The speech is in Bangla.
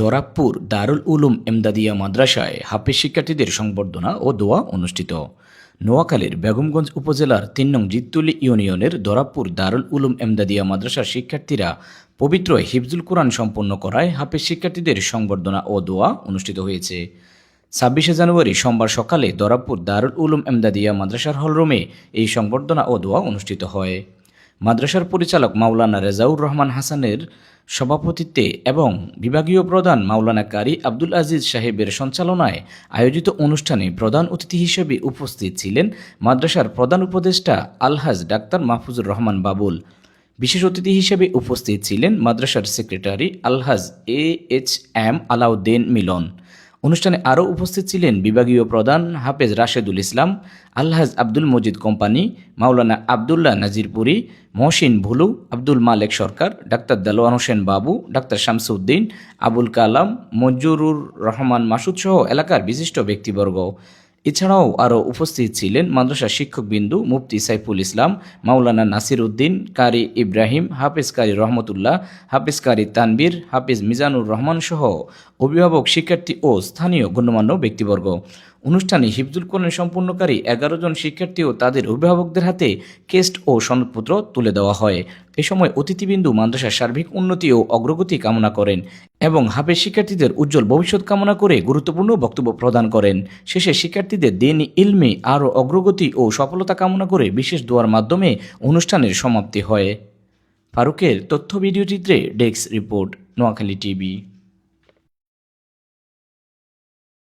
দরাবপুর দারুল উলুম এমদাদিয়া মাদ্রাসায় হাফেজ শিক্ষার্থীদের সংবর্ধনা ও দোয়া অনুষ্ঠিত। নোয়াখালীর বেগমগঞ্জ উপজেলার ৩ নং জিত্তুলি ইউনিয়নের দরাবপুর দারুল উলুম এমদাদিয়া মাদ্রাসার শিক্ষার্থীরা পবিত্র হিফজুল কোরআন সম্পন্ন করায় হাফেজ শিক্ষার্থীদের সংবর্ধনা ও দোয়া অনুষ্ঠিত হয়েছে। ২৬শে জানুয়ারি সোমবার সকালে দরাবপুর দারুল উলুম এমদাদিয়া মাদ্রাসার হলরুমে এই সংবর্ধনা ও দোয়া অনুষ্ঠিত হয়। মাদ্রাসার পরিচালক মাওলানা রেজাউর রহমান হাসানের সভাপতিত্বে এবং বিভাগীয় প্রধান মাওলানা কারি আব্দুল আজিজ সাহেবের সঞ্চালনায় আয়োজিত অনুষ্ঠানে প্রধান অতিথি হিসেবে উপস্থিত ছিলেন মাদ্রাসার প্রধান উপদেষ্টা আলহাজ ডাক্তার মাহফুজুর রহমান বাবুল। বিশেষ অতিথি হিসেবে উপস্থিত ছিলেন মাদ্রাসার সেক্রেটারি আলহাজ AHM আলাউদ্দিন মিলন। অনুষ্ঠানে আরও উপস্থিত ছিলেন বিভাগীয় প্রধান হাফেজ রাশেদুল ইসলাম, আলহাজ আব্দুল মজিদ কোম্পানি, মাওলানা আবদুল্লাহ নাজিরপুরি, মহসিন ভুলু, আব্দুল মালেক সরকার, ডাক্তার দেলোয়ার হোসেন বাবু, ডাক্তার শামসুদ্দিন, আবুল কালাম, মঞ্জুরুর রহমান মাসুদ সহ এলাকার বিশিষ্ট ব্যক্তিবর্গ। এছাড়াও আরও উপস্থিত ছিলেন মাদ্রাসার শিক্ষকবিন্দু মুফতি সাইফুল ইসলাম, মাওলানা নাসির উদ্দিন, কারি ইব্রাহিম, হাফেজ কারি রহমতুল্লাহ, হাফেজ কারি তানবীর, হাফেজ মিজানুর রহমান সহ অভিভাবক, শিক্ষার্থী ও স্থানীয় গণ্যমান্য ব্যক্তিবর্গ। অনুষ্ঠানে হিফজুল কোরআন সম্পূর্ণকারী ১১ জন শিক্ষার্থী ও তাদের অভিভাবকদের হাতে কেস্ট ও সনদপত্র তুলে দেওয়া হয়। এ সময় অতিথিবিন্দু মাদ্রাসার সার্বিক উন্নতি ও অগ্রগতি কামনা করেন এবং হাফেজ শিক্ষার্থীদের উজ্জ্বল ভবিষ্যৎ কামনা করে গুরুত্বপূর্ণ বক্তব্য প্রদান করেন। শেষে শিক্ষার্থীদের দ্বীনি ইলমে আরও অগ্রগতি ও সফলতা কামনা করে বিশেষ দোয়ার মাধ্যমে অনুষ্ঠানের সমাপ্তি হয়। ফারুকের তথ্য ভিডিও চিত্রে ডেস্ক রিপোর্ট, নোয়াখালী টিভি।